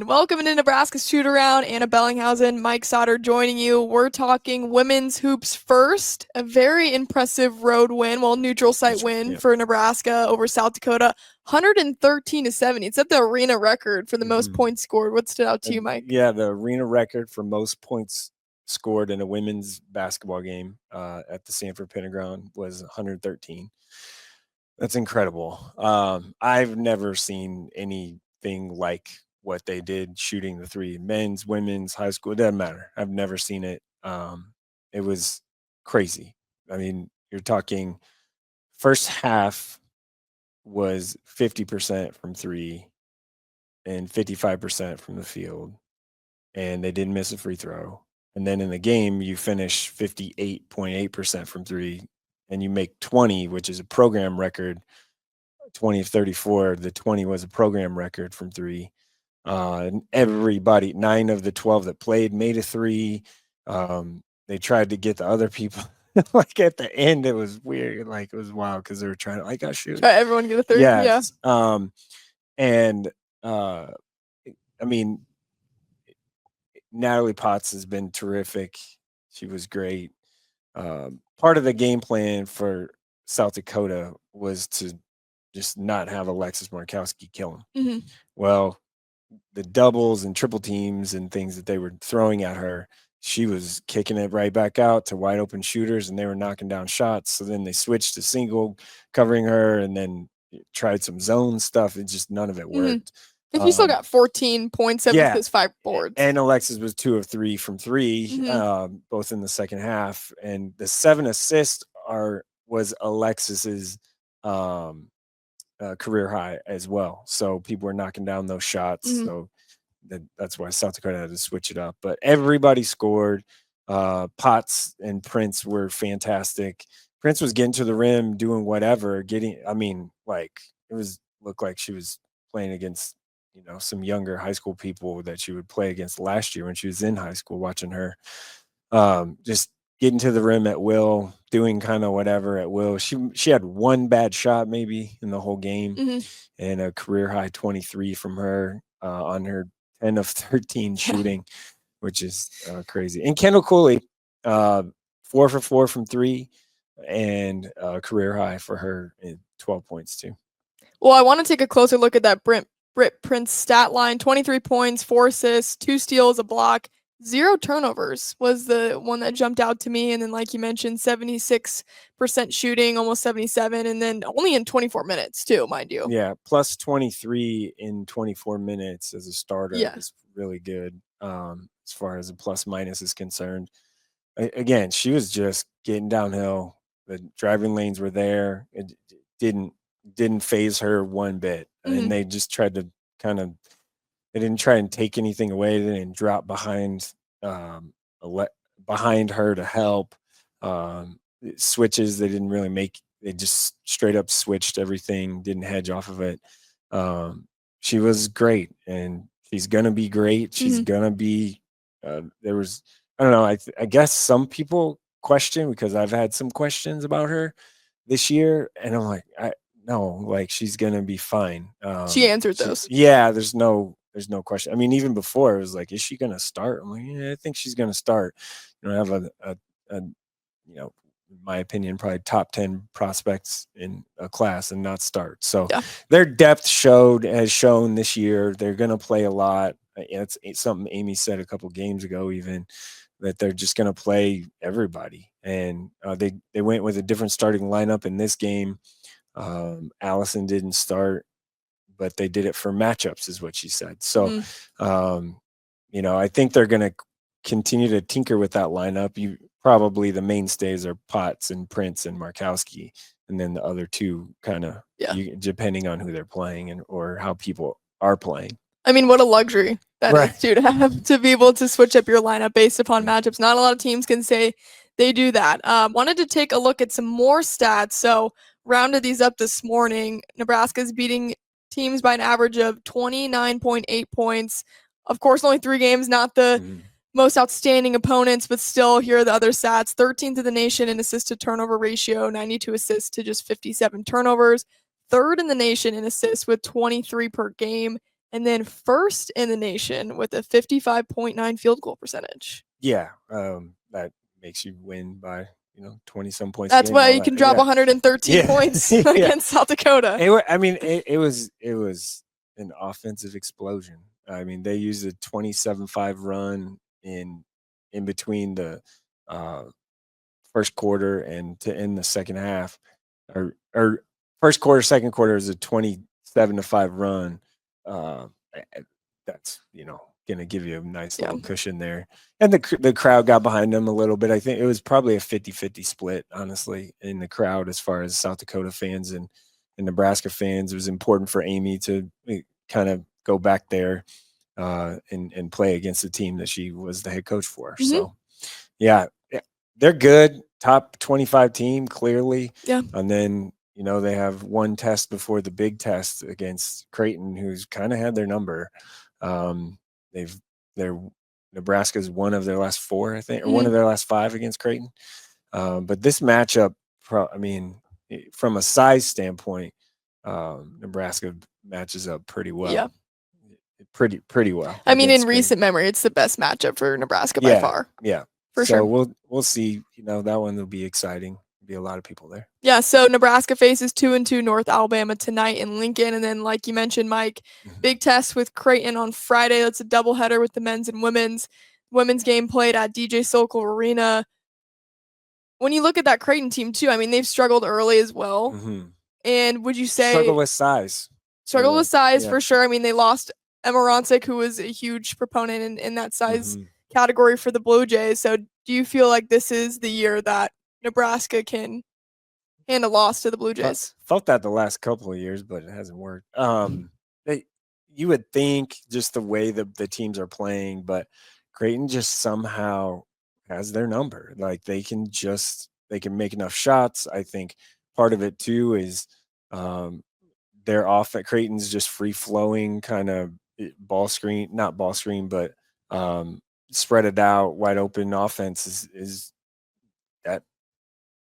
everyone. Welcome to Nebraska's Shoot Around. Anna Bellinghausen, Mike Sautter joining you. We're talking women's hoops first. A very impressive road win, neutral site win for Nebraska over South Dakota. 113-70. It's at the arena record for the most points scored. What stood out to you, Mike? Yeah, the arena record for most points scored in a women's basketball game at the Sanford Pentagon was 113. That's incredible. I've never seen anything like what they did shooting the three. Men's, women's, high school, it doesn't matter. I've never seen it. It was crazy. I mean, you're talking first half was 50% from three and 55% from the field, and they didn't miss a free throw. And then in the game, you finish 58.8% from three, and you make 20, which is a program record. 20 of 34. The 20 was a program record from three. And everybody, 9 of the 12 that played, made a three. They tried to get the other people. Like at the end, it was weird. Like it was wild because they were trying to shoot. Try everyone get a three. Yes. Yeah. I mean, Natalie Potts has been terrific. She was great. Part of the game plan for South Dakota was to just not have Alexis Markowski kill him. Well, the doubles and triple teams and things that they were throwing at her, she was kicking it right back out to wide open shooters, and they were knocking down shots. So then they switched to single covering her and then tried some zone stuff. It just, none of it worked. If you still got 14 points, with his 5 boards. And Alexis was 2 of 3 from three, both in the second half. And the 7 assists was Alexis's career high as well. So people were knocking down those shots. So that's why South Dakota had to switch it up. But everybody scored. Potts and Prince were fantastic. Prince was getting to the rim, doing whatever, looked like she was playing against, some younger high school people that she would play against last year when she was in high school, watching her just getting to the rim at will, doing kind of whatever at will. She had one bad shot maybe in the whole game, and a career high 23 from her on her 10 of 13 shooting, which is crazy. And Kendall Cooley, 4 for 4 from three, and career high for her in 12 points too. Well, I want to take a closer look at that Britt Prince stat line. 23 points, 4 assists, 2 steals, a block. 0 turnovers was the one that jumped out to me. And then, like you mentioned, 76% shooting, almost 77, and then only in 24 minutes too, mind you. Yeah, plus 23 in 24 minutes as a starter is really good as far as a plus minus is concerned. Again, she was just getting downhill. The driving lanes were there. It didn't phase her one bit. And they just tried to they didn't try and take anything away. They didn't drop behind her to help. Switches, they didn't really make. They just straight up switched everything, didn't hedge off of it. She was great, and she's going to be great. She's going to be I don't know, I guess some people question, because I've had some questions about her this year, and I'm like, she's going to be fine. She answered those. There's no question. I mean, even before, it was like, is she going to start? I'm like, yeah, I think she's going to start. I have in my opinion, probably top 10 prospects in a class and not start. So their depth has shown this year. They're going to play a lot. It's something Amy said a couple games ago, even, that they're just going to play everybody. And they went with a different starting lineup in this game. Allison didn't start, but they did it for matchups, is what she said. So, I think they're going to continue to tinker with that lineup. Probably the mainstays are Potts and Prince and Markowski, and then the other two depending on who they're playing or how people are playing. I mean, what a luxury that is to have to be able to switch up your lineup based upon matchups. Not a lot of teams can say they do that. Wanted to take a look at some more stats. So rounded these up this morning. Nebraska's beating teams by an average of 29.8 points. Of course, only 3 games, not the most outstanding opponents, but still, here are the other stats. 13th in the nation in assist to turnover ratio, 92 assists to just 57 turnovers. 3rd in the nation in assists with 23 per game, and then first in the nation with a 55.9 field goal percentage. Yeah, that makes you win by 20 some points. That's why you can drop 113 points against South Dakota. It was an offensive explosion. I mean, they used a 27-5 run in between the first quarter and to end the second half, or first quarter, second quarter is a 27-5 run. That's going to give you a nice little cushion there. And the crowd got behind them a little bit. I think it was probably a 50-50 split, honestly, in the crowd as far as South Dakota fans and Nebraska fans. It was important for Amy to kind of go back there and play against the team that she was the head coach for. Mm-hmm. So, yeah, they're good. Top 25 team, clearly. Yeah. And then, they have one test before the big test against Creighton, who's kind of had their number. Nebraska's one of their last four, I think, or one of their last five against Creighton. But this matchup, from a size standpoint, Nebraska matches up pretty well. Yeah. Pretty well. I mean, in recent memory, it's the best matchup for Nebraska by far. Yeah. For sure. We'll see. That one will be exciting. Be a lot of people there. Yeah, so Nebraska faces 2-2 North Alabama tonight in Lincoln, and then like you mentioned, Mike, big test with Creighton on Friday. That's a doubleheader with the men's and women's. Women's game played at DJ Sokol Arena. When you look at that Creighton team too, I mean, they've struggled early as well. Mm-hmm. And would you say struggle with size? Struggle with size for sure. I mean, they lost Emma Ronsick, who was a huge proponent in that size category for the Blue Jays. So do you feel like this is the year that Nebraska can hand a loss to the Blue Jays? Felt that the last couple of years, but it hasn't worked. You would think just the way the teams are playing, but Creighton just somehow has their number. Like they can make enough shots. I think part of it too is they're off at Creighton's just free flowing kind of not ball screen, but spread it out, wide open offense is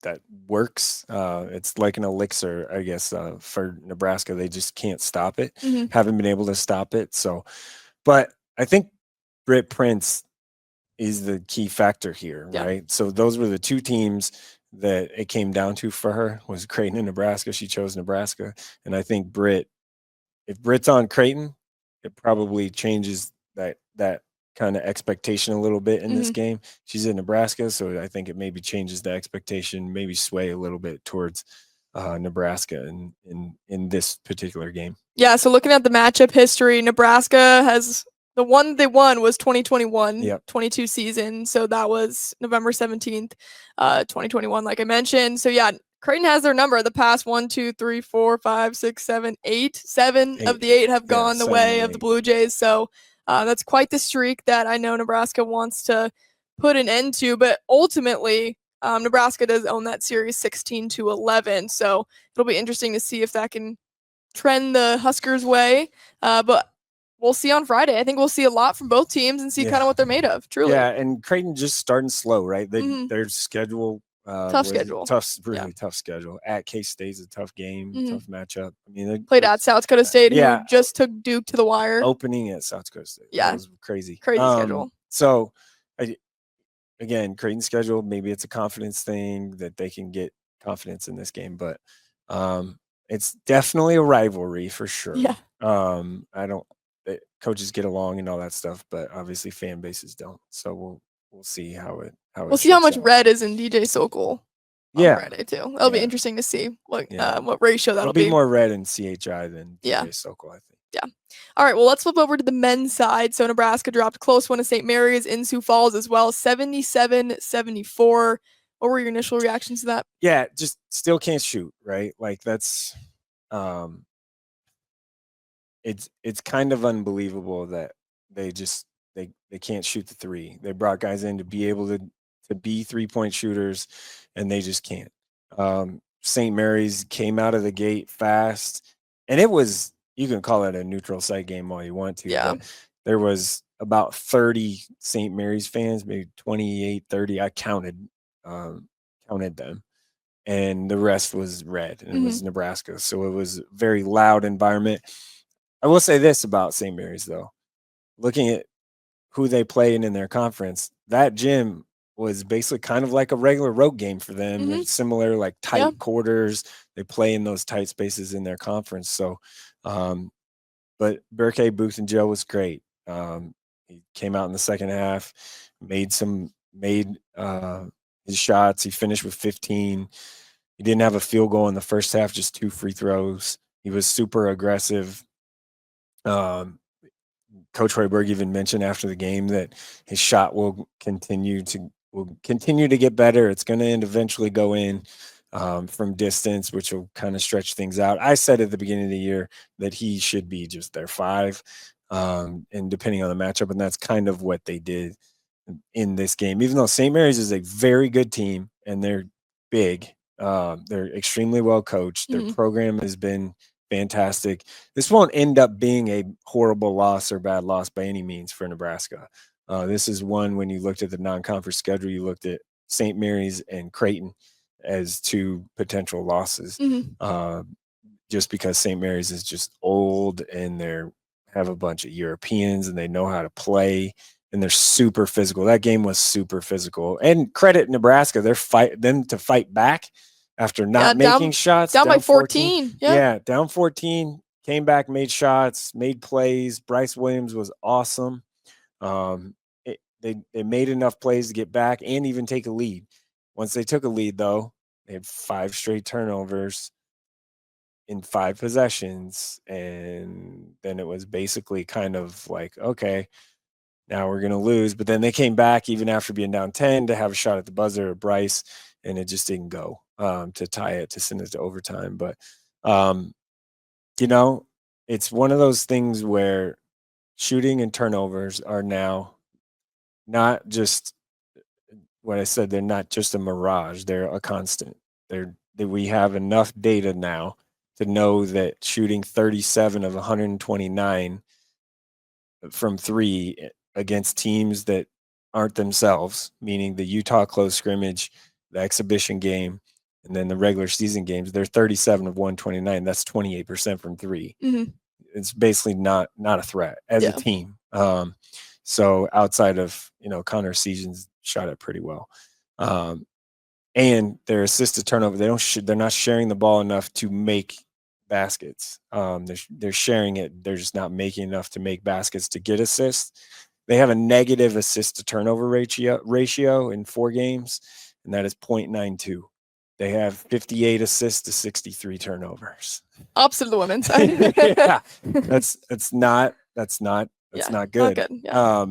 that works. It's like an elixir, I guess, for Nebraska. They just can't stop it. Haven't been able to stop it. So, but I think Britt Prince is the key factor here, right? So those were the two teams that it came down to for her, was Creighton and Nebraska. She chose Nebraska. And I think if Britt's on Creighton, it probably changes that kind of expectation a little bit in this game. She's in Nebraska, so I think it maybe changes the expectation, maybe sway a little bit towards Nebraska in this particular game. Yeah, so looking at the matchup history, Nebraska has the one they won was 2021, 22 season. So that was November 17th, 2021, like I mentioned. So yeah, Creighton has their number. The past 1, 2, 3, 4, 5, 6, 7, 8. 7 of the 8 have gone the way of the Blue Jays. So that's quite the streak that I know Nebraska wants to put an end to. But ultimately, Nebraska does own that series 16-11. So it'll be interesting to see if that can trend the Huskers' way. But we'll see on Friday. I think we'll see a lot from both teams and see kind of what they're made of, truly. Yeah, and Creighton just starting slow, right? Their schedule. Tough schedule. Really tough schedule. At K-State's a tough game, tough matchup. I mean, they played at South Dakota State, who just took Duke to the wire. Opening at South Dakota State. Yeah. That was crazy. Crazy schedule. So, again, Creighton's schedule, maybe it's a confidence thing that they can get confidence in this game, but it's definitely a rivalry for sure. Yeah. Coaches get along and all that stuff, but obviously fan bases don't. So we'll see we'll see how much red is in DJ Sokol on Friday too. That'll be interesting to see what ratio that'll be. It'll be more red in CHI than DJ Sokol, I think. Yeah. All right, well, let's flip over to the men's side. So Nebraska dropped a close one to St. Mary's in Sioux Falls as well, 77-74. What were your initial reactions to that? Yeah, just still can't shoot, right? Like that's it's kind of unbelievable that they can't shoot the three. They brought guys in to be able to be 3-point shooters, and they just can't. St. Mary's came out of the gate fast, and you can call it a neutral site game all you want to. Yeah. But there was about 30 St. Mary's fans, maybe 28, 30. I counted them, and the rest was red, and it was Nebraska. So it was a very loud environment. I will say this about St. Mary's, though. Looking at who they play in their conference, that gym was basically kind of like a regular road game for them. They're similar, like tight quarters. They play in those tight spaces in their conference. So, but Burke, Booth, and Joe was great. He came out in the second half, made his shots. He finished with 15. He didn't have a field goal in the first half, just 2 free throws. He was super aggressive. Coach Hoiberg even mentioned after the game that his shot will continue to get better. It's going to eventually go in from distance, which will kind of stretch things out. I said at the beginning of the year that he should be just their 5, and depending on the matchup, and that's kind of what they did in this game. Even though St. Mary's is a very good team and they're big, they're extremely well coached. Their program has been fantastic. This won't end up being a horrible loss or bad loss by any means for Nebraska. This is one, when you looked at the non-conference schedule, you looked at St. Mary's and Creighton as 2 potential losses, just because St. Mary's is just old and they have a bunch of Europeans and they know how to play and they're super physical. That game was super physical. And credit Nebraska, them to fight back after not making shots. Down by 14. Yeah, down 14, came back, made shots, made plays. Bryce Williams was awesome. They made enough plays to get back and even take a lead. Once they took a lead, though, they had 5 straight turnovers in 5 possessions. And then it was basically kind of like, okay, now we're going to lose. But then they came back even after being down 10 to have a shot at the buzzer at Bryce, and it just didn't go to tie it, to send it to overtime. But, it's one of those things where shooting and turnovers are now not just what I said. They're not just a mirage. They're a constant. We have enough data now to know that shooting 37 of 129 from 3 against teams that aren't themselves, meaning the Utah close scrimmage, the exhibition game, and then the regular season games, they're 37 of 129. That's 28% from 3. It's basically not a threat as a team. So outside of, Connor Season's shot it pretty well. And their assist to turnover, they're not sharing the ball enough to make baskets. They're sharing it. They're just not making enough to make baskets to get assists. They have a negative assist to turnover ratio in 4 games, and that is 0.92. They have 58 assists to 63 turnovers. Opposite of the women's side. Yeah, that's not good. Not good. Yeah.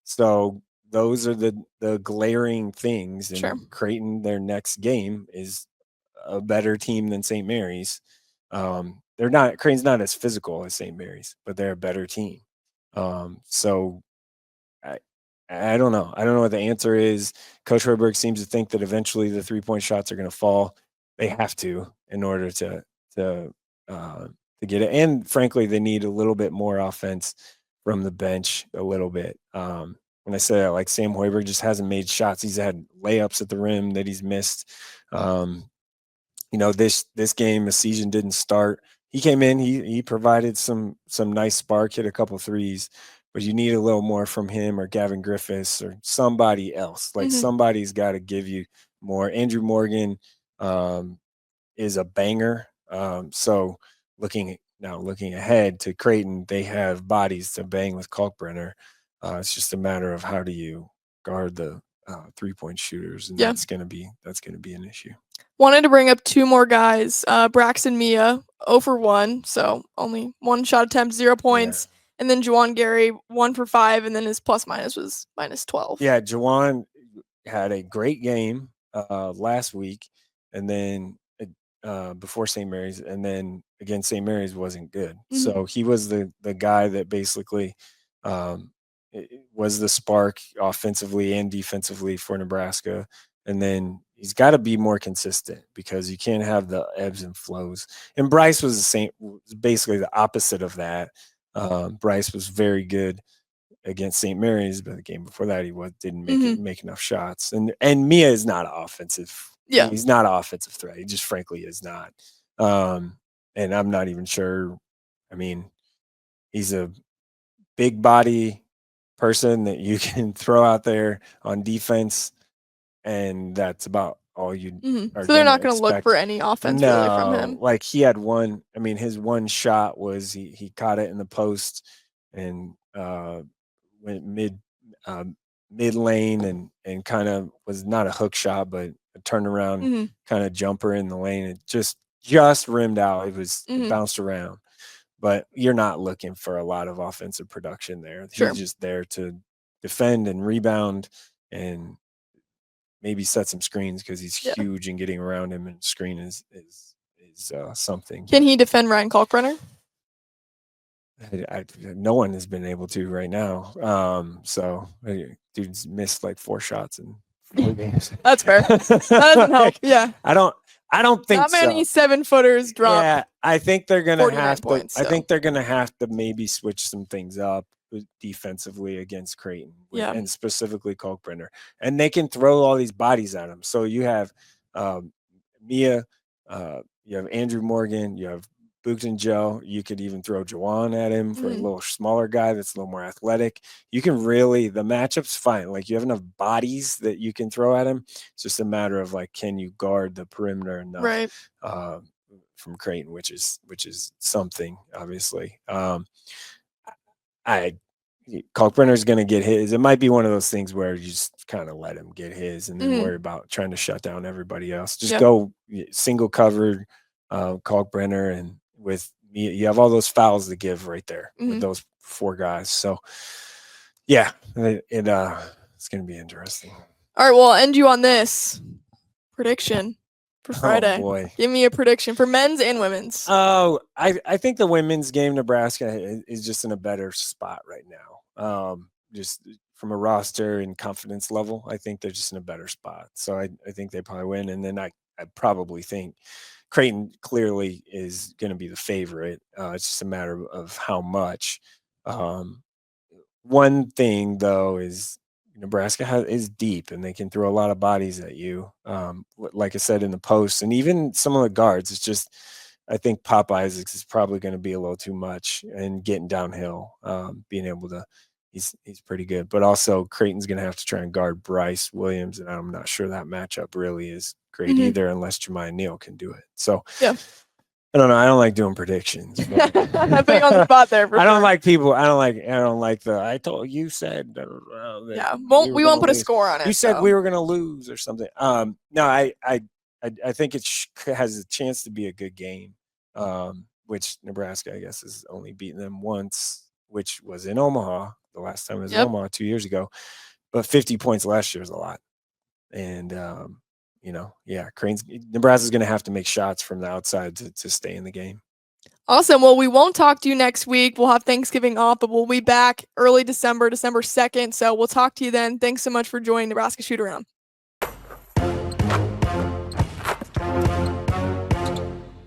So those are the glaring things. And Sure. Creighton, their next game is a better team than St. Mary's. Creighton's not as physical as St. Mary's, but they're a better team. So I don't know. I don't know what the answer is. Coach Hoiberg seems to think that eventually the 3-point shots are going to fall. They have to in order to get it. And frankly, they need a little bit more offense from the bench, a little bit. When I say that, like, Sam Hoiberg just hasn't made shots. He's had layups at the rim that he's missed. This game, the season didn't start. He came in, he provided some nice spark, hit a couple threes, but you need a little more from him or Gavin Griffiths or somebody else. Like, somebody's got to give you more. Andrew Morgan is a banger. So looking ahead to Creighton, they have bodies to bang with Kalkbrenner. It's just a matter of how do you guard the 3-point shooters, and that's gonna be an issue. Wanted to bring up 2 more guys. Braxton Mia, 0 for 1, so only 1 shot attempt, 0 points. Yeah. And then Juwan Gary, 1 for 5, and then his plus minus was -12. Yeah, Juwan had a great game last week, and then before St. Mary's, and then again St. Mary's wasn't good. So he was the guy that basically was the spark offensively and defensively for Nebraska. And then he's got to be more consistent because you can't have the ebbs and flows. And Bryce was basically the opposite of that. Bryce was very good against St. Mary's, but the game before that he didn't make enough shots. And Mia is not offensive. Yeah, he's not an offensive threat. He just frankly is not. And I'm not even sure. I mean, he's a big body person that you can throw out there on defense, and that's about all you are. So they're not going to look for any offense really from him. Like he had one. I mean, his one shot was he caught it in the post and went mid lane and kind of was not a hook shot, but a turnaround kind of jumper in the lane. It just rimmed out. It bounced around. But you're not looking for a lot of offensive production there. He's just there to defend and rebound and maybe set some screens because he's huge, and getting around him and screen is something. Can he defend Ryan Kalkbrenner? No one has been able to right now. So dude's missed like 4 shots in 4 games. That's fair. That doesn't help. Yeah. I don't think not many 7-footers drop. Yeah, I think they're gonna have to. I think they're gonna have to maybe switch some things up defensively against Creighton, and specifically Kalkbrenner. And they can throw all these bodies at him. So you have Mia, you have Andrew Morgan, you have Boogton Joe. You could even throw Jawan at him for a little smaller guy that's a little more athletic. You can really, the matchup's fine. Like you have enough bodies that you can throw at him. It's just a matter of like, can you guard the perimeter enough from Creighton, which is something, obviously. Kalkbrenner's going to get his. It might be one of those things where you just kind of let him get his and then worry about trying to shut down everybody else. Just go single covered Kalkbrenner, and with me, you have all those fouls to give right there with those 4 guys. So, yeah, it's going to be interesting. All right, well, I'll end you on this prediction for Friday. Oh, boy. Give me a prediction for men's and women's. Oh, I think the women's game, Nebraska is just in a better spot right now. Just from a roster and confidence level, I think they're just in a better spot. So I think they probably win. And then I probably think Creighton clearly is going to be the favorite. It's just a matter of how much. One thing, though, is Nebraska is deep, and they can throw a lot of bodies at you. Like I said, in the post, and even some of the guards. It's just, I think Pop Isaacs is probably going to be a little too much and getting downhill. Being able to, he's pretty good. But also, Creighton's going to have to try and guard Bryce Williams, and I'm not sure that matchup really is great either, unless Jemiah Neal can do it. So I don't know. I don't like doing predictions. I put you on the spot there. I don't like people. I don't like the. I told you said. We won't put a score on it. You said we were going to lose or something. No, I think it has a chance to be a good game. Which Nebraska, I guess, has only beaten them once, which was in Omaha. The last time it was in Omaha 2 years ago, but 50 points last year is a lot. And Nebraska's going to have to make shots from the outside to stay in the game. Awesome. Well, we won't talk to you next week. We'll have Thanksgiving off, but we'll be back early December 2nd. So we'll talk to you then. Thanks so much for joining Nebraska Shoot Around.